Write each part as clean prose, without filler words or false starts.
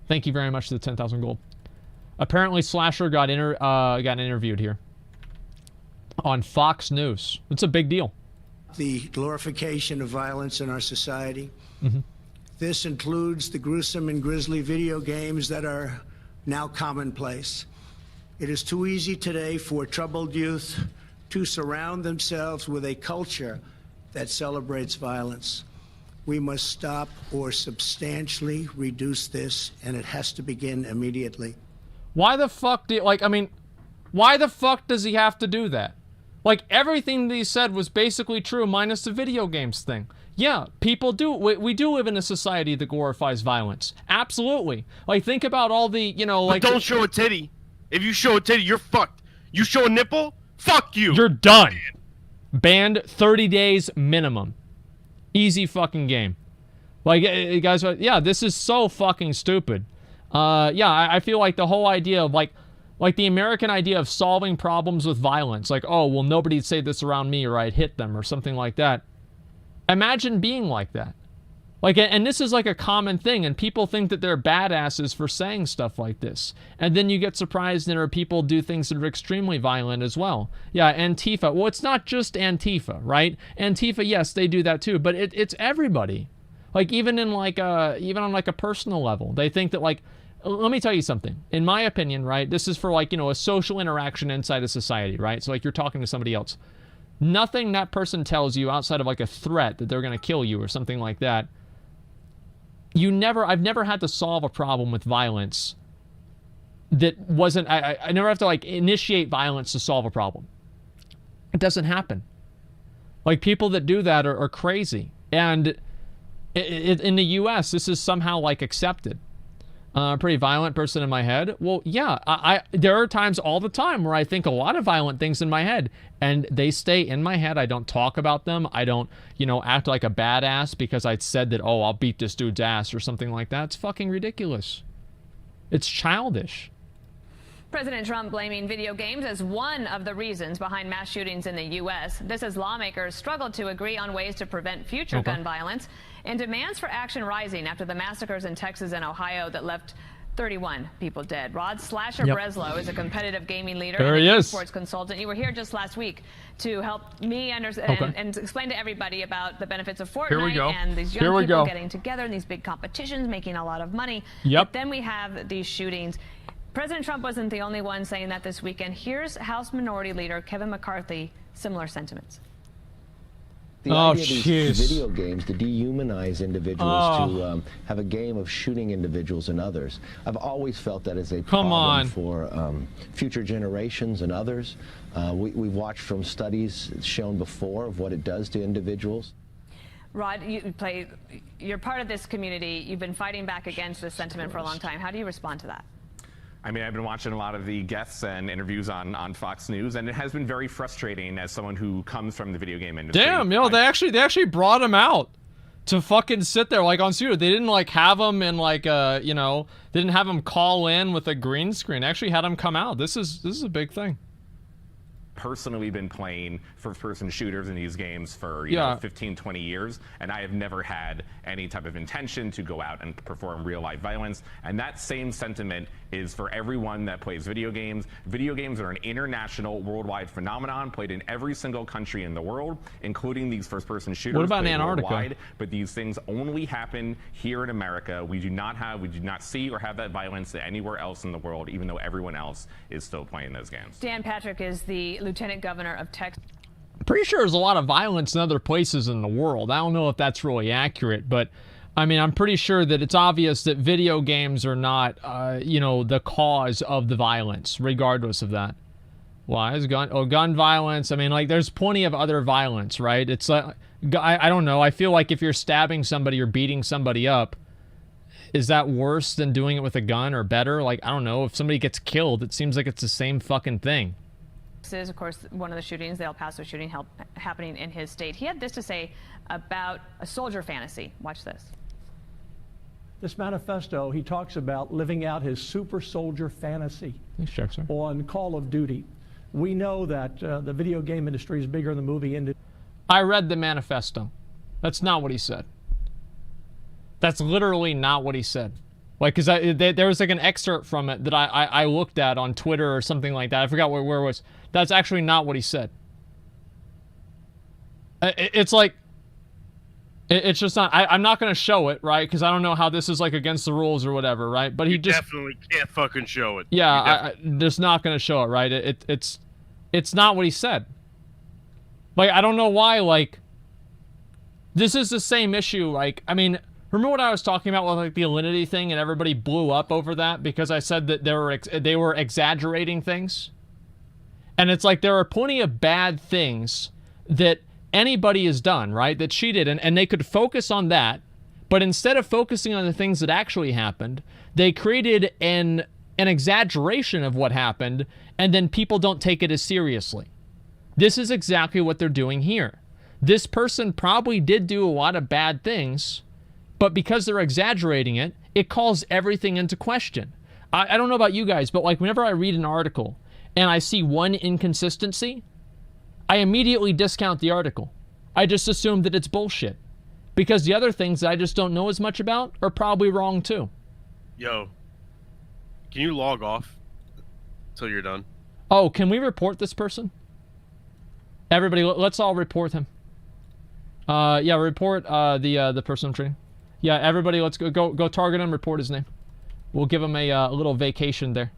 Thank you very much for the 10,000 gold. Apparently, Slasher got interviewed here on Fox News. It's a big deal. The glorification of violence in our society. This includes the gruesome and grisly video games that are now commonplace. It is too easy today for troubled youth to surround themselves with a culture that celebrates violence. We must stop or substantially reduce this, and it has to begin immediately. Why the fuck why the fuck does he have to do that? Like, everything that he said was basically true, minus the video games thing. Yeah, people do. We do live in a society that glorifies violence. Absolutely. Like, think about all the, like... But don't show a titty. If you show a titty, you're fucked. You show a nipple, fuck you. You're done. Banned 30 days minimum. Easy fucking game. Like, guys, yeah, this is so fucking stupid. Yeah, I feel like the whole idea of, like the American idea of solving problems with violence. Like, oh, well, nobody'd say this around me or I'd hit them or something like that. Imagine being like that. Like, and this is like a common thing, and people think that they're badasses for saying stuff like this. And then you get surprised and people do things that are extremely violent as well. Yeah, Antifa. Well, it's not just Antifa, right? Antifa, yes, they do that too, but it's everybody. Like, even on like a personal level, they think that, like, let me tell you something. In my opinion, right, this is for, like, a social interaction inside a society, right? So, like, you're talking to somebody else. Nothing that person tells you outside of, like, a threat that they're going to kill you or something like that. I've never had to solve a problem with violence that wasn't, I never have to, like, initiate violence to solve a problem. It doesn't happen. Like, people that do that are crazy. And in the U.S., this is somehow, like, accepted. A pretty violent person in my head. Well, yeah, there are times all the time where I think a lot of violent things in my head, and they stay in my head. I don't talk about them. I don't, act like a badass because I said that, oh, I'll beat this dude's ass or something like that. It's fucking ridiculous. It's childish. President Trump blaming video games as one of the reasons behind mass shootings in the U.S. This as lawmakers struggled to agree on ways to prevent future gun violence, and demands for action rising after the massacres in Texas and Ohio that left 31 people dead. Rod Slasher Breslow is a competitive gaming leader and an esports consultant. You were here just last week to help me understand and explain to everybody about the benefits of Fortnite and these young people getting together in these big competitions, making a lot of money. But then we have these shootings. President Trump wasn't the only one saying that this weekend. Here's House Minority Leader Kevin McCarthy, similar sentiments. The idea of these video games to dehumanize individuals, to have a game of shooting individuals and others. I've always felt that is a problem for future generations and others. We've watched from studies shown before of what it does to individuals. Rod, you're part of this community. You've been fighting back against this sentiment for a long time. How do you respond to that? I mean, I've been watching a lot of the guests and interviews on Fox News, and it has been very frustrating as someone who comes from the video game industry. Damn, they actually brought him out to fucking sit there, like, on studio. They didn't, like, have him in, like, they didn't have him call in with a green screen. They actually had him come out. This is a big thing. Personally been playing first-person shooters in these games for 15, 20 years, and I have never had any type of intention to go out and perform real-life violence. And that same sentiment is for everyone that plays video games. Video games are an international, worldwide phenomenon, played in every single country in the world, including these first-person shooters. What about in Antarctica? But these things only happen here in America. We do not see or have that violence anywhere else in the world, even though everyone else is still playing those games. Dan Patrick is the Lieutenant Governor of Texas. I'm pretty sure there's a lot of violence in other places in the world. I don't know if that's really accurate, but I mean, I'm pretty sure that it's obvious that video games are not, the cause of the violence, regardless of that. Why is gun violence? I mean, like, there's plenty of other violence, right? It's like, I don't know. I feel like if you're stabbing somebody or beating somebody up, is that worse than doing it with a gun or better? Like, I don't know. If somebody gets killed, it seems like it's the same fucking thing. This is, of course, one of the shootings, the El Paso shooting happening in his state. He had this to say about a soldier fantasy. Watch this. This manifesto, he talks about living out his super soldier fantasy on Call of Duty. We know that the video game industry is bigger than the movie industry. I read the manifesto. That's not what he said. That's literally not what he said. Like, because there was like an excerpt from it that I looked at on Twitter or something like that. I forgot where it was. That's actually not what he said. It's like, it's just not. I'm not going to show it, right? Because I don't know how this is like against the rules or whatever, right? But he just definitely can't fucking show it. Yeah, just not going to show it, right? It's not what he said. Like, I don't know why. Like, this is the same issue. Like, I mean, remember what I was talking about with like the alinity thing, and everybody blew up over that because I said that they were exaggerating things. And it's like there are plenty of bad things that anybody has done, right, that she did, and they could focus on that, but instead of focusing on the things that actually happened, they created an exaggeration of what happened, and then people don't take it as seriously. This is exactly what they're doing here. This person probably did do a lot of bad things, but because they're exaggerating it, it calls everything into question. I don't know about you guys, but like whenever I read an article and I see one inconsistency, I immediately discount the article. I just assume that it's bullshit. Because the other things that I just don't know as much about are probably wrong too. Yo, can you log off until you're done? Oh, can we report this person? Everybody, let's all report him. Yeah, report the person I'm treating. Yeah, everybody, let's go target him, report his name. We'll give him a little vacation there.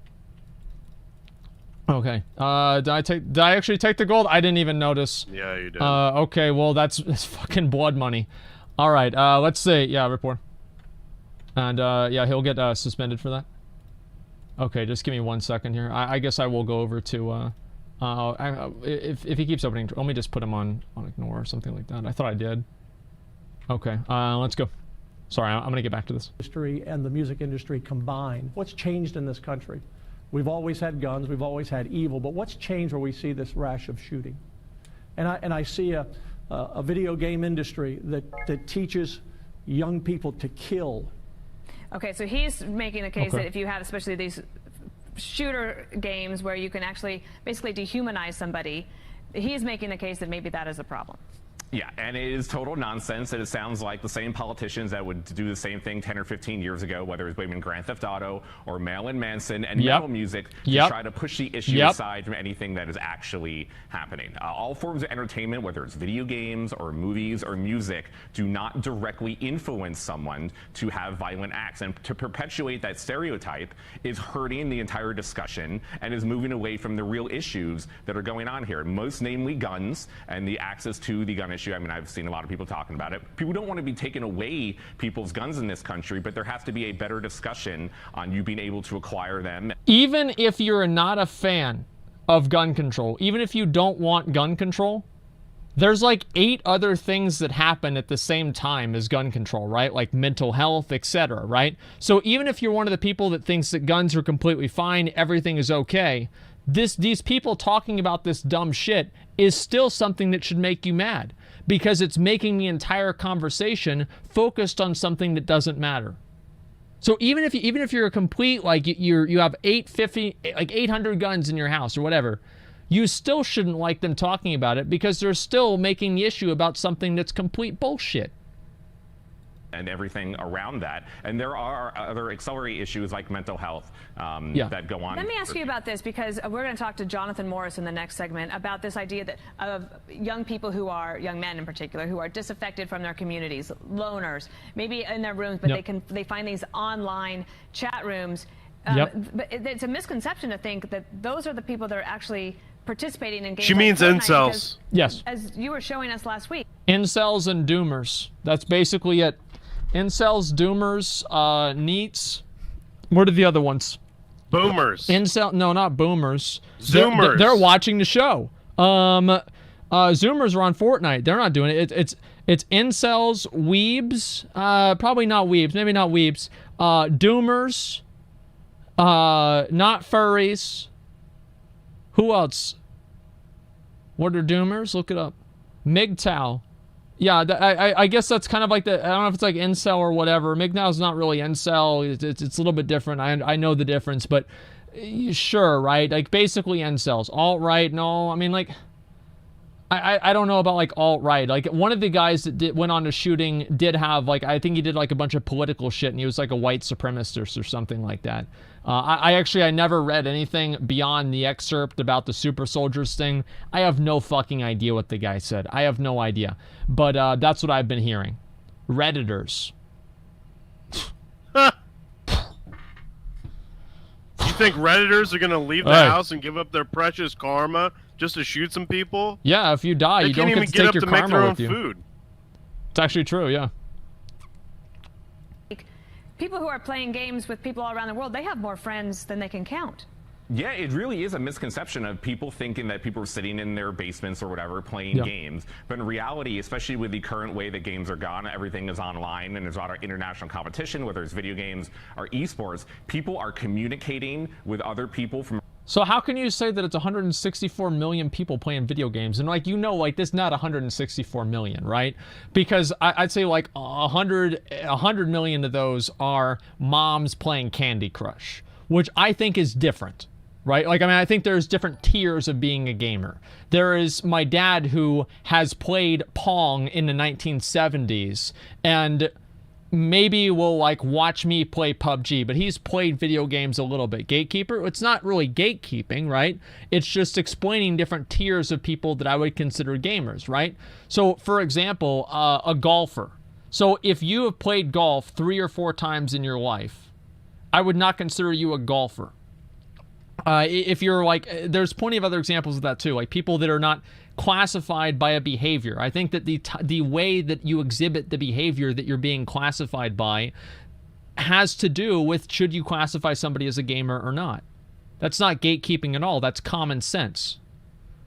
Okay. Did I actually take the gold? I didn't even notice. Yeah, you did. Okay, well, that's fucking blood money. All right, let's see. Yeah, report. And, yeah, he'll get suspended for that. Okay, just give me 1 second here. I guess I will go over to, if he keeps opening, let me just put him on ignore or something like that. I thought I did. Okay, let's go. Sorry, I'm going to get back to this. Industry and the music industry combined. What's changed in this country? We've always had guns, we've always had evil, but what's changed where we see this rash of shooting? And I see a video game industry that teaches young people to kill. Okay, so he's making the case that if you have especially these shooter games where you can actually basically dehumanize somebody, he's making the case that maybe that is a problem. Yeah, and it is total nonsense, and it sounds like the same politicians that would do the same thing 10 or 15 years ago, whether it was blaming Grand Theft Auto or Marilyn Manson and metal music to try to push the issue aside from anything that is actually happening. All forms of entertainment, whether it's video games or movies or music, do not directly influence someone to have violent acts. And to perpetuate that stereotype is hurting the entire discussion and is moving away from the real issues that are going on here, most namely guns and the access to the gun issue. I mean, I've seen a lot of people talking about it. People don't want to be taking away people's guns in this country, but there has to be a better discussion on you being able to acquire them. Even if you're not a fan of gun control, even if you don't want gun control, there's like 8 other things that happen at the same time as gun control, right? Like mental health, etc., right? So even if you're one of the people that thinks that guns are completely fine, everything is okay, these people talking about this dumb shit is still something that should make you mad, because it's making the entire conversation focused on something that doesn't matter. So even if you're a complete, like you have 800 guns in your house or whatever, you still shouldn't like them talking about it, because they're still making the issue about something that's complete bullshit. And everything around that. And there are other auxiliary issues like mental health that go on. Let me ask you about this, because we're going to talk to Jonathan Morris in the next segment about this idea that of young people who are, young men in particular, who are disaffected from their communities, loners, maybe in their rooms, but they find these online chat rooms. But it's a misconception to think that those are the people that are actually participating in games. She means incels. Yes. As you were showing us last week. Incels and doomers. That's basically it. Incels, doomers, neets. What are the other ones? Boomers. No, not boomers. Zoomers. They're watching the show. Zoomers are on Fortnite. They're not doing it. It's incels, weebs. Probably not weebs. Maybe not weebs. Doomers. Not furries. Who else? What are doomers? Look it up. MGTOW. Yeah, I guess that's kind of like the, I don't know if it's like incel or whatever. MGTOW's not really incel. It's a little bit different. I know the difference, but sure, right? Like basically incels. Alt-right, no. I mean, like, I don't know about like alt-right. Like one of the guys that went on to shooting did have like, I think he did like a bunch of political shit, and he was like a white supremacist or something like that. I never read anything beyond the excerpt about the super soldiers thing. I have no fucking idea what the guy said. I have no idea. But that's what I've been hearing. Redditors. You think Redditors are going to leave the house and give up their precious karma just to shoot some people? Yeah, if you die, you don't get to take your karma with you. Food. It's actually true, yeah. People who are playing games with people all around the world, they have more friends than they can count. Yeah, it really is a misconception of people thinking that people are sitting in their basements or whatever playing games. But in reality, especially with the current way that games are gone, everything is online and there's a lot of international competition, whether it's video games or esports, people are communicating with other people from... So how can you say that it's 164 million people playing video games? And like, you know, like this is not 164 million, right? Because I'd say like 100 million of those are moms playing Candy Crush, which I think is different, right? Like, I mean, I think there's different tiers of being a gamer. There is my dad who has played Pong in the 1970s and maybe will like watch me play PUBG, but he's played video games a little bit. Gatekeeper, it's not really gatekeeping, right? It's just explaining different tiers of people that I would consider gamers, right? So for example, a golfer. So if you have played golf 3 or 4 times in your life, I would not consider you a golfer. If you're like, there's plenty of other examples of that too, like people that are not classified by a behavior. I think that the way that you exhibit the behavior that you're being classified by has to do with should you classify somebody as a gamer or not. That's not gatekeeping at all. That's common sense.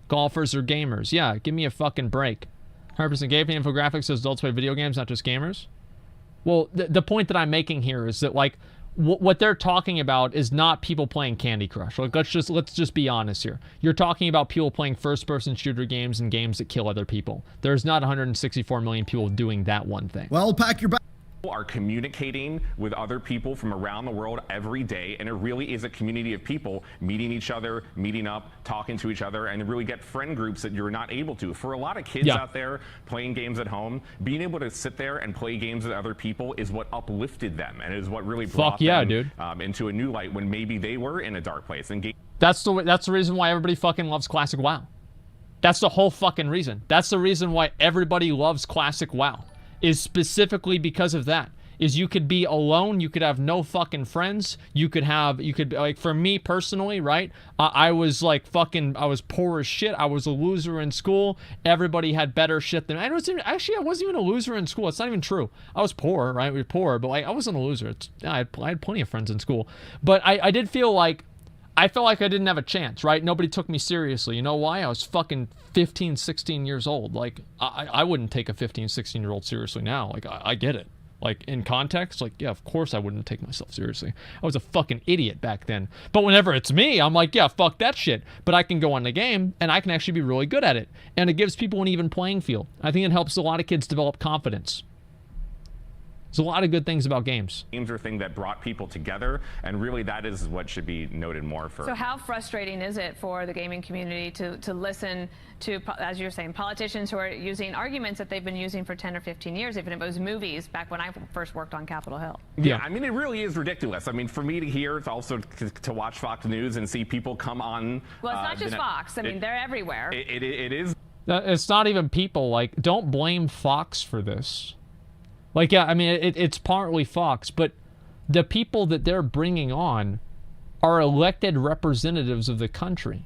Golfers are gamers. Yeah, give me a fucking break. 100% gameplay infographics says adults play video games, not just gamers. Well, the point that I'm making here is that like what they're talking about is not people playing Candy Crush. Like let's just be honest here. You're talking about people playing first-person shooter games and games that kill other people. There's not 164 million people doing that one thing. Well, pack your bag. Are communicating with other people from around the world every day, and it really is a community of people meeting each other, meeting up, talking to each other, and really get friend groups that you're not able to. For a lot of kids out there playing games at home, being able to sit there and play games with other people is what uplifted them and is what really brought them into a new light when maybe they were in a dark place. And that's the reason why everybody fucking loves Classic WoW. That's the whole fucking reason. That's the reason why everybody loves Classic WoW. Is specifically because of that. Is you could be alone, you could have no fucking friends, you could like, for me personally, right? I was like fucking, I was poor as shit, I was a loser in school, everybody had better shit than me. I wasn't even a loser in school, it's not even true. I was poor, right? We were poor, but like, I wasn't a loser. I had plenty of friends in school. But I did feel like, I felt like I didn't have a chance, right? Nobody took me seriously. You know why? I was fucking 15, 16 years old. Like, I wouldn't take a 15, 16-year-old seriously now. Like, I get it. Like, in context, like, yeah, of course I wouldn't take myself seriously. I was a fucking idiot back then. But whenever it's me, I'm like, yeah, fuck that shit. But I can go on the game, and I can actually be really good at it. And it gives people an even playing field. I think it helps a lot of kids develop confidence. There's a lot of good things about games. Games are a thing that brought people together, and really that is what should be noted more for. So how frustrating is it for the gaming community to listen to, as you're saying, politicians who are using arguments that they've been using for 10 or 15 years, even if it was movies back when I first worked on Capitol Hill? Yeah, I mean, it really is ridiculous. I mean, for me to hear, it's also to watch Fox News and see people come on. Well, it's not just Fox. I mean, they're everywhere. It is. It's not even people. Like, don't blame Fox for this. Like, yeah, I mean, it's partly Fox, but the people that they're bringing on are elected representatives of the country.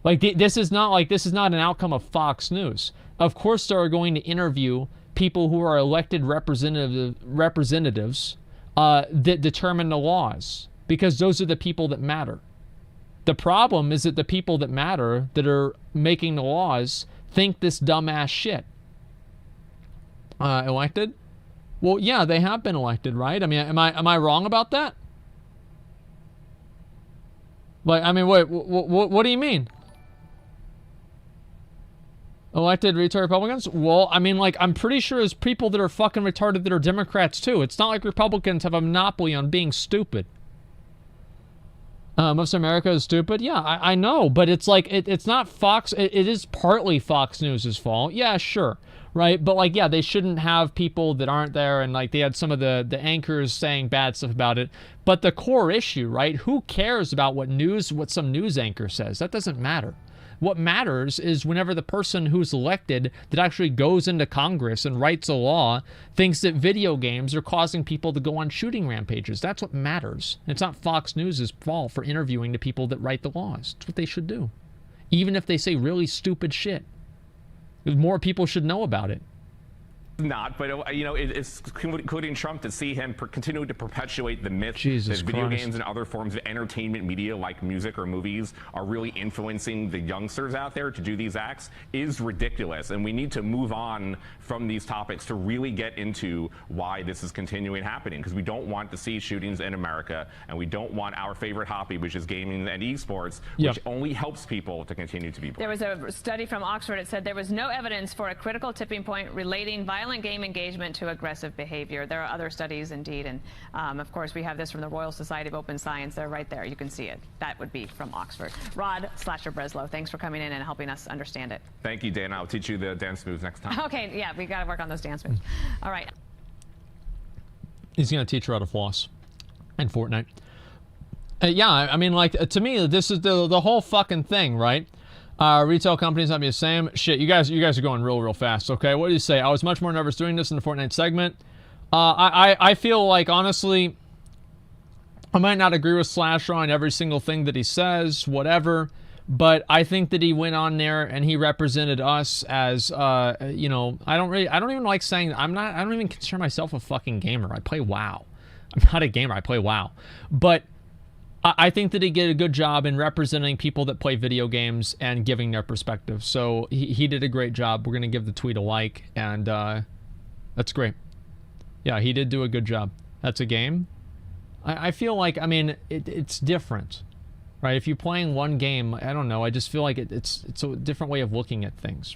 Like, this is not an outcome of Fox News. Of course, they are going to interview people who are elected representatives that determine the laws, because those are the people that matter. The problem is that the people that matter, that are making the laws, think this dumbass shit. Elected? Well, yeah, they have been elected, right? I mean, am I wrong about that? Like, I mean, wait, what do you mean? Elected retarded Republicans? Well, I mean, like, I'm pretty sure there's people that are fucking retarded that are Democrats, too. It's not like Republicans have a monopoly on being stupid. Most of America is stupid. Yeah, I know, but it's like it's not Fox. It is partly Fox News' fault. Yeah, sure, right? But like, yeah, they shouldn't have people that aren't there, and like they had some of the anchors saying bad stuff about it. But the core issue, right? Who cares about what some news anchor says? That doesn't matter. What matters is whenever the person who's elected that actually goes into Congress and writes a law thinks that video games are causing people to go on shooting rampages. That's what matters. It's not Fox News' fault for interviewing the people that write the laws. It's what they should do. Even if they say really stupid shit. More people should know about it. Not, but you know, it's including Trump, to see him continue to perpetuate the myth Jesus that video Christ. games and other forms of entertainment media like music or movies are really influencing the youngsters out there to do these acts is ridiculous. And we need to move on from these topics to really get into why this is continuing happening, because we don't want to see shootings in America, and we don't want our favorite hobby, which is gaming and esports, which only helps people to continue to be brave. There was a study from Oxford. It said there was no evidence for a critical tipping point relating violent game engagement to aggressive behavior. There are other studies indeed, and of course we have this from the Royal Society of Open Science. They're right there. You can see it. That would be from Oxford. Rod Slasher-Breslow, thanks for coming in and helping us understand it. Thank you, Dana. I'll teach you the dance moves next time. Okay, yeah, we got to work on those dance moves. All right. He's going to teach her how to floss in Fortnite. Yeah, I mean, like, to me, this is the whole fucking thing, right? Retail companies not be the same. Shit, you guys are going real fast, okay? What do you say? I was much more nervous doing this in the Fortnite segment. I feel like, honestly, I might not agree with Slasher on every single thing that he says, whatever, but I think that he went on there and he represented us as, you know, I don't even like saying, I don't even consider myself a fucking gamer. I play WoW. I'm not a gamer, I play WoW. But I think that he did a good job in representing people that play video games and giving their perspective. So he did a great job. We're going to give the tweet a like, and that's great. Yeah, he did do a good job. That's a game. I feel like, I mean, it's different, right? If you're playing one game, I don't know. I just feel like it's a different way of looking at things, right?